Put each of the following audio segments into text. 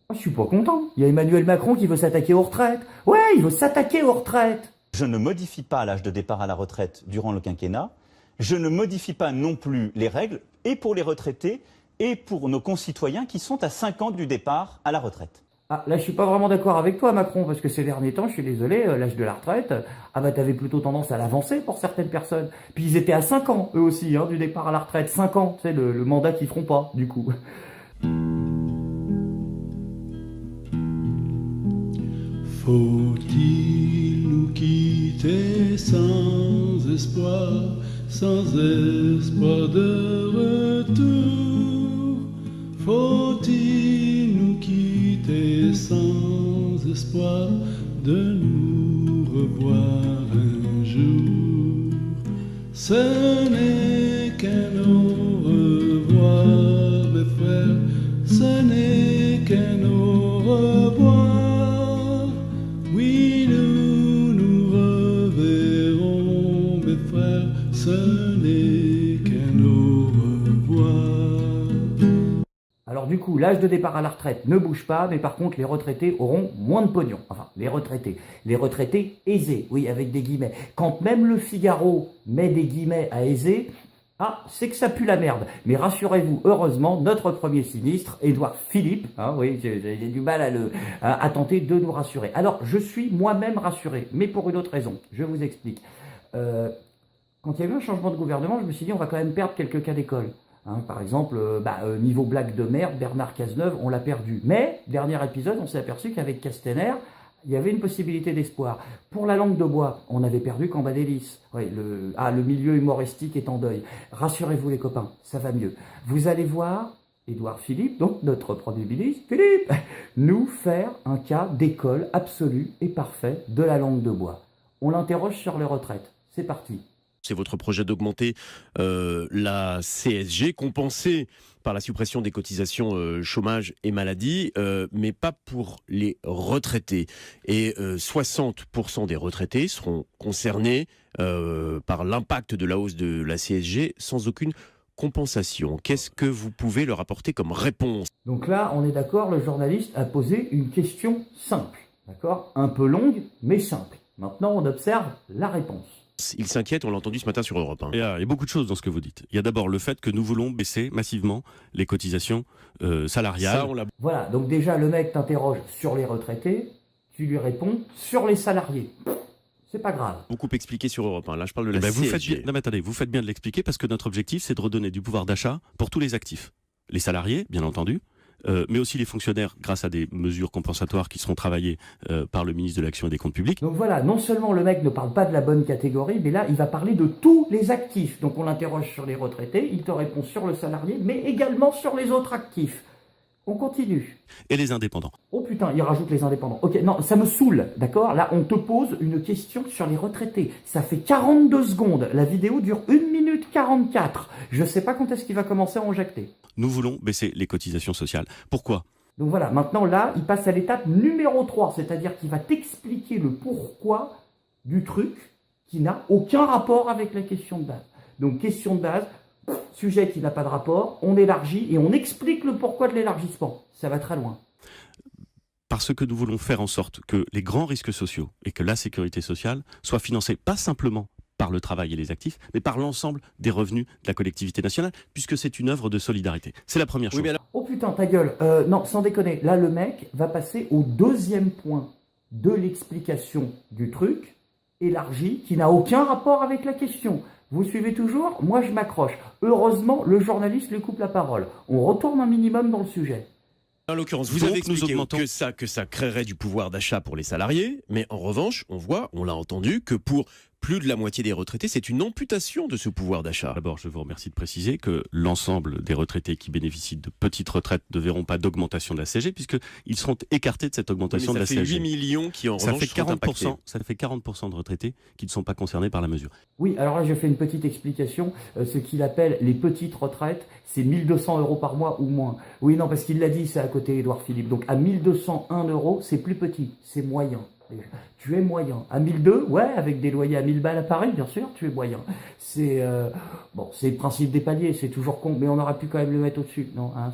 Je suis pas content. Il y a Emmanuel Macron qui veut s'attaquer aux retraites. Ouais, il veut s'attaquer aux retraites. Je ne modifie pas l'âge de départ à la retraite durant le quinquennat. Je ne modifie pas non plus les règles, et pour les retraités, et pour nos concitoyens qui sont à 5 ans du départ à la retraite. Ah, là, je suis pas vraiment d'accord avec toi, Macron, parce que ces derniers temps, je suis désolé, l'âge de la retraite, ah bah t'avais plutôt tendance à l'avancer pour certaines personnes. Puis ils étaient à 5 ans, eux aussi, hein, du départ à la retraite. 5 ans, c'est le mandat qu'ils feront pas, du coup. Faut-il nous quitter sans espoir de retour? Faut-il nous quitter sans espoir de nous revoir un jour? Ce n'est qu'un au revoir, mes frères, ce n'est qu'un au revoir. Oui, nous nous reverrons, mes frères, ce n'est qu'un au revoir. Alors du coup, l'âge de départ à la retraite ne bouge pas, mais par contre, les retraités auront moins de pognon. Enfin, les retraités aisés, oui, avec des guillemets. Quand même le Figaro met des guillemets à aisés, ah, c'est que ça pue la merde. Mais rassurez-vous, heureusement, notre premier sinistre, Édouard Philippe, hein, oui, j'ai du mal à tenter de nous rassurer. Alors, je suis moi-même rassuré, mais pour une autre raison. Je vous explique. Quand il y a eu un changement de gouvernement, je me suis dit, on va quand même perdre quelques cas d'école. Hein, par exemple, niveau blague de merde, Bernard Cazeneuve, on l'a perdu. Mais, dernier épisode, on s'est aperçu qu'avec Castaner, il y avait une possibilité d'espoir. Pour la langue de bois, on avait perdu Cambadélis. Oui, le milieu humoristique est en deuil. Rassurez-vous les copains, ça va mieux. Vous allez voir Édouard Philippe, donc notre Premier ministre, Philippe, nous faire un cas d'école absolu et parfait de la langue de bois. On l'interroge sur les retraites. C'est parti. C'est votre projet d'augmenter la CSG, compensée par la suppression des cotisations chômage et maladie, mais pas pour les retraités. Et 60% des retraités seront concernés par l'impact de la hausse de la CSG sans aucune compensation. Qu'est-ce que vous pouvez leur apporter comme réponse? Donc là, on est d'accord, le journaliste a posé une question simple. D'accord? Un peu longue, mais simple. Maintenant, on observe la réponse. Il s'inquiète, on l'a entendu ce matin sur Europe 1. Il y a beaucoup de choses dans ce que vous dites. Il y a d'abord le fait que nous voulons baisser massivement les cotisations salariales. Ça, on l'a... Voilà, donc déjà le mec t'interroge sur les retraités, tu lui réponds sur les salariés. C'est pas grave. beaucoup expliqué sur Europe 1. Là, je parle de la Vous faites CSG. bien, non, mais attendez, vous faites bien de l'expliquer parce que notre objectif, c'est de redonner du pouvoir d'achat pour tous les actifs. Les salariés, bien entendu, mais aussi les fonctionnaires grâce à des mesures compensatoires qui seront travaillées par le ministre de l'Action et des Comptes Publics. Donc voilà, non seulement le mec ne parle pas de la bonne catégorie, mais là, il va parler de tous les actifs. Donc on l'interroge sur les retraités, il te répond sur le salarié, mais également sur les autres actifs. On continue. Et les indépendants. Oh putain, il rajoute les indépendants. Ok, non, ça me saoule, d'accord? Là, on te pose une question sur les retraités. Ça fait 42 secondes. La vidéo dure 1 minute 44. Je sais pas quand est-ce qu'il va commencer à injecter. Nous voulons baisser les cotisations sociales. Pourquoi ? Donc voilà, maintenant là, il passe à l'étape numéro 3, c'est-à-dire qu'il va t'expliquer le pourquoi du truc qui n'a aucun rapport avec la question de base. Donc question de base, sujet qui n'a pas de rapport, on élargit et on explique le pourquoi de l'élargissement. Ça va très loin. Parce que nous voulons faire en sorte que les grands risques sociaux et que la sécurité sociale soient financés pas simplement par le travail et les actifs, mais par l'ensemble des revenus de la collectivité nationale, puisque c'est une œuvre de solidarité. C'est la première chose. Oui, mais alors... Oh putain, ta gueule. Non, sans déconner. Là, le mec va passer au deuxième point de l'explication du truc, élargi, qui n'a aucun rapport avec la question. Vous suivez toujours? Moi, je m'accroche. Heureusement, le journaliste lui coupe la parole. On retourne un minimum dans le sujet. En l'occurrence, vous Donc, avez nous expliqué augmentons. que ça créerait du pouvoir d'achat pour les salariés, mais en revanche, on l'a entendu, que pour plus de la moitié des retraités, c'est une amputation de ce pouvoir d'achat. D'abord, je vous remercie de préciser que l'ensemble des retraités qui bénéficient de petites retraites ne verront pas d'augmentation de la CSG, puisqu'ils seront écartés de cette augmentation de la CSG. Ça fait 8 millions qui, en Ça revanche, fait seront impactés. 40% de retraités qui ne sont pas concernés par la mesure. Oui, alors là, je fais une petite explication. Ce qu'il appelle les petites retraites, c'est 1 200 € par mois ou moins. Oui, non, parce qu'il l'a dit, c'est à côté Édouard Philippe. Donc, à 1 201 €, c'est plus petit, c'est moyen. Tu es moyen. À 1002, ouais, avec des loyers à 1000 balles à Paris, bien sûr, tu es moyen. C'est bon, c'est le principe des paliers, c'est toujours con, mais on aurait pu quand même le mettre au-dessus, non hein,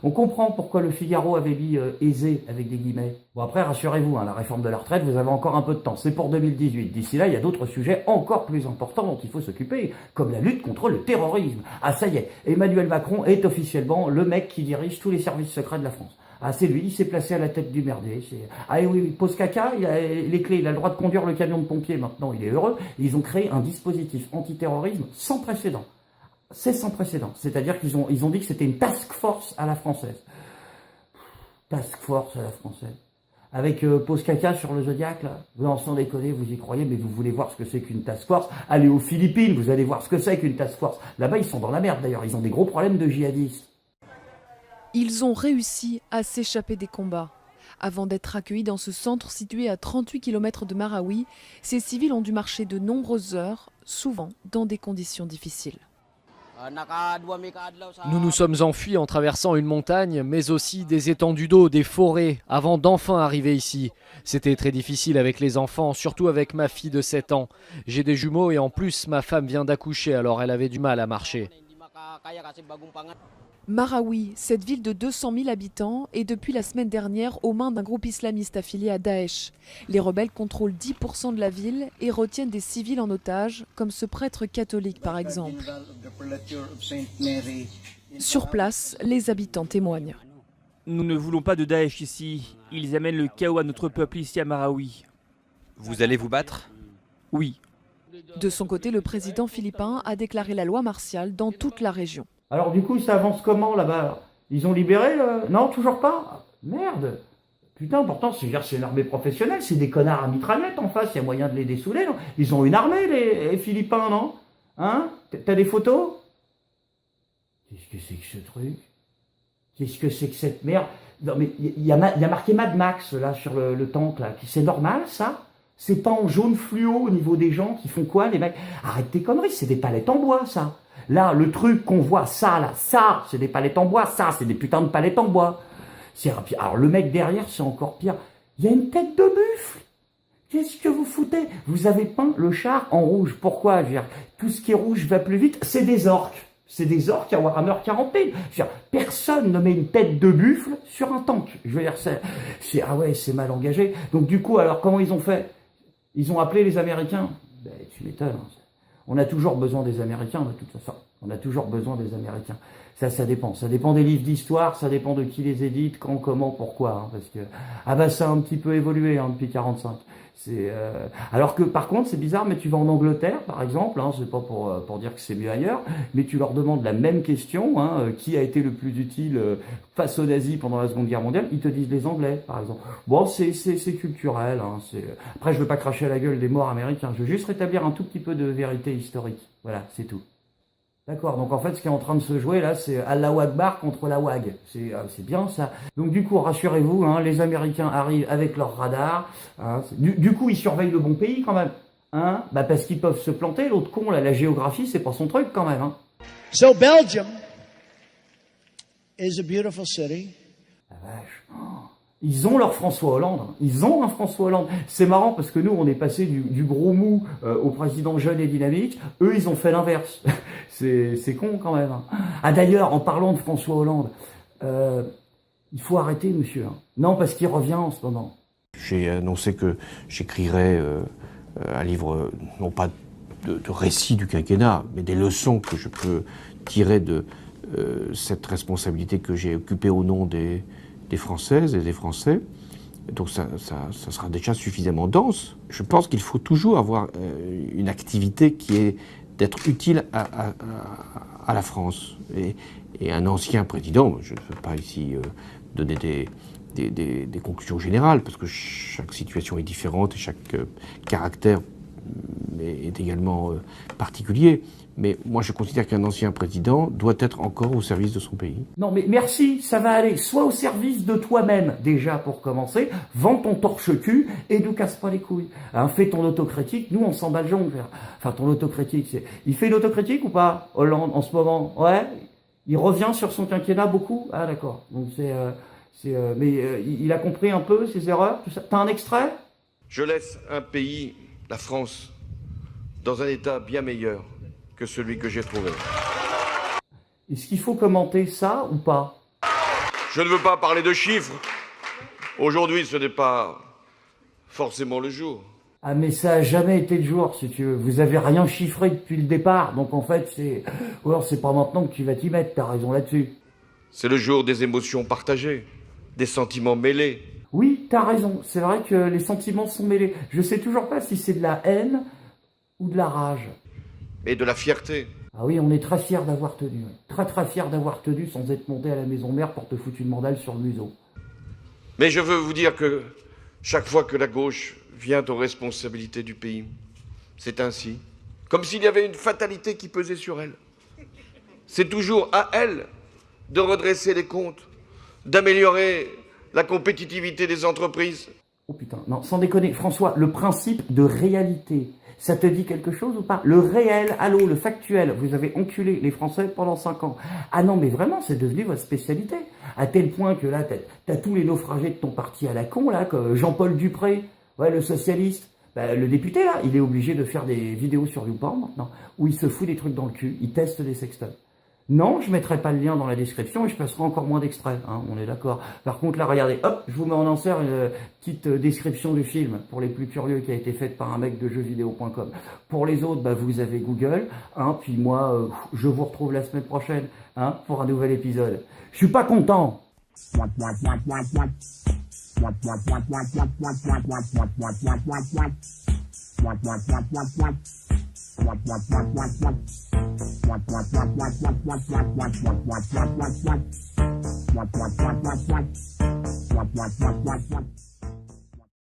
on comprend pourquoi le Figaro avait mis aisé avec des guillemets. Bon après, rassurez-vous, hein, la réforme de la retraite, vous avez encore un peu de temps, c'est pour 2018. D'ici là, il y a d'autres sujets encore plus importants dont il faut s'occuper, comme la lutte contre le terrorisme. Ah ça y est, Emmanuel Macron est officiellement le mec qui dirige tous les services secrets de la France. Ah, c'est lui, il s'est placé à la tête du merdier. Ah oui, pose caca, il a les clés, il a le droit de conduire le camion de pompiers maintenant, il est heureux. Ils ont créé un dispositif antiterrorisme sans précédent. C'est sans précédent. C'est-à-dire qu'ils ont dit que c'était une task force à la française. Task force à la française. Avec pose caca sur le Zodiac, là. Non, sans déconner, vous y croyez, mais vous voulez voir ce que c'est qu'une task force. Allez aux Philippines, vous allez voir ce que c'est qu'une task force. Là-bas, ils sont dans la merde d'ailleurs, ils ont des gros problèmes de djihadistes. Ils ont réussi à s'échapper des combats. Avant d'être accueillis dans ce centre situé à 38 km de Marawi, ces civils ont dû marcher de nombreuses heures, souvent dans des conditions difficiles. Nous nous sommes enfuis en traversant une montagne, mais aussi des étendues d'eau, des forêts, avant d'enfin arriver ici. C'était très difficile avec les enfants, surtout avec ma fille de 7 ans. J'ai des jumeaux et en plus ma femme vient d'accoucher, alors elle avait du mal à marcher. Marawi, cette ville de 200 000 habitants, est depuis la semaine dernière aux mains d'un groupe islamiste affilié à Daesh. Les rebelles contrôlent 10% de la ville et retiennent des civils en otage, comme ce prêtre catholique par exemple. Sur place, les habitants témoignent. Nous ne voulons pas de Daesh ici. Ils amènent le chaos à notre peuple ici à Marawi. Vous allez vous battre ? Oui. De son côté, le président philippin a déclaré la loi martiale dans toute la région. Alors du coup, ça avance comment là-bas? Ils ont libéré Non, toujours pas? Merde. Putain, pourtant, c'est une armée professionnelle, c'est des connards à mitraillette en face, il y a moyen de les dessouler, non? Ils ont une armée, les Philippins, non? Hein? T'as des photos? Qu'est-ce que c'est que ce truc? Qu'est-ce que c'est que cette merde? Non mais, il y a marqué Mad Max, là, sur le tank, là. C'est normal, ça? C'est pas en jaune fluo au niveau des gens qui font quoi, les mecs? Arrête tes conneries, c'est des palettes en bois, ça. Là, le truc qu'on voit, ça, là, ça, c'est des palettes en bois, ça, c'est des putains de palettes en bois. Alors, le mec derrière, c'est encore pire. Il y a une tête de buffle. Qu'est-ce que vous foutez? Vous avez peint le char en rouge. Pourquoi? Je veux dire, tout ce qui est rouge va plus vite, c'est des orques. C'est des orques à Warhammer 40 000. Je veux dire, personne ne met une tête de buffle sur un tank. Je veux dire, ah ouais, c'est mal engagé. Donc, du coup, alors, comment ils ont fait? Ils ont appelé les Américains. Ben, tu m'étonnes. On a toujours besoin des Américains, de toute façon. On a toujours besoin des Américains. Ça dépend. Ça dépend des livres d'histoire, ça dépend de qui les édite, quand, comment, pourquoi. Hein, parce que, ça a un petit peu évolué hein, depuis 45. Alors que, par contre, c'est bizarre, mais tu vas en Angleterre, par exemple, hein, c'est pas pour dire que c'est mieux ailleurs, mais tu leur demandes la même question, hein, qui a été le plus utile face aux nazis pendant la Seconde Guerre mondiale, ils te disent les Anglais, par exemple. Bon, c'est culturel. Hein, Après, je veux pas cracher à la gueule des morts américains, je veux juste rétablir un tout petit peu de vérité historique. Voilà, c'est tout. D'accord, donc en fait, ce qui est en train de se jouer là, c'est Allahu Akbar contre la WAG. C'est bien ça. Donc du coup, rassurez-vous, hein, les Américains arrivent avec leur radar. Hein, du coup, ils surveillent le bon pays quand même. Hein, parce qu'ils peuvent se planter. L'autre con, là, la géographie, c'est pas son truc quand même. Hein. So Belgium is a beautiful city. La vache. Ils ont leur François Hollande. Ils ont un François Hollande. C'est marrant parce que nous, on est passé du gros mou au président jeune et dynamique. Eux, ils ont fait l'inverse. C'est con quand même. Ah d'ailleurs, en parlant de François Hollande, il faut arrêter, monsieur. Non, parce qu'il revient en ce moment. J'ai annoncé que j'écrirais un livre, non pas de récit du quinquennat, mais des leçons que je peux tirer de cette responsabilité que j'ai occupée au nom des Françaises et des Français. Donc ça sera déjà suffisamment dense. Je pense qu'il faut toujours avoir une activité qui est d'être utile à la France. Et un ancien président, je ne veux pas ici donner des conclusions générales, parce que chaque situation est différente et chaque caractère est également particulier. Mais moi, je considère qu'un ancien président doit être encore au service de son pays. Non, mais merci, ça va aller. Sois au service de toi-même, déjà, pour commencer. Vends ton torche-cul et nous casse pas les couilles. Hein, fais ton autocritique. Nous, on s'en bat le jongle. Enfin, ton autocritique, il fait une autocritique ou pas, Hollande, en ce moment? Ouais. Il revient sur son quinquennat beaucoup? Ah, d'accord. Donc, mais il a compris un peu ses erreurs, tout ça. T'as un extrait? Je laisse un pays, la France, dans un état bien meilleur que celui que j'ai trouvé. Est-ce qu'il faut commenter ça ou pas? Je ne veux pas parler de chiffres. Aujourd'hui, ce n'est pas forcément le jour. Ah mais ça a jamais été le jour, si tu veux. Vous avez rien chiffré depuis le départ, donc en fait c'est... Ou alors c'est pas maintenant que tu vas t'y mettre, t'as raison là-dessus. C'est le jour des émotions partagées, des sentiments mêlés. Oui, t'as raison, c'est vrai que les sentiments sont mêlés. Je sais toujours pas si c'est de la haine ou de la rage. Et de la fierté. Ah oui, on est très fiers d'avoir tenu. Très très fiers d'avoir tenu sans être monté à la maison mère pour te foutre une mandale sur le museau. Mais je veux vous dire que chaque fois que la gauche vient aux responsabilités du pays, c'est ainsi. Comme s'il y avait une fatalité qui pesait sur elle. C'est toujours à elle de redresser les comptes, d'améliorer la compétitivité des entreprises. Oh putain, non, sans déconner, François, le principe de réalité, ça te dit quelque chose ou pas? Le réel, allô, le factuel, vous avez enculé les Français pendant 5 ans. Ah non, mais vraiment, c'est devenu votre spécialité. À tel point que là, t'as tous les naufragés de ton parti à la con, là, comme Jean-Paul Dupré, ouais, le socialiste. Bah, le député, là, il est obligé de faire des vidéos sur YouPorn maintenant, où il se fout des trucs dans le cul, il teste des sextoys. Non, je mettrai pas le lien dans la description et je passerai encore moins d'extraits, hein, on est d'accord. Par contre, là, regardez, hop, je vous mets en insert une petite description du film, pour les plus curieux, qui a été faite par un mec de jeuxvideo.com. Pour les autres, bah, vous avez Google, hein, puis moi, je vous retrouve la semaine prochaine, hein, pour un nouvel épisode. Je suis pas content.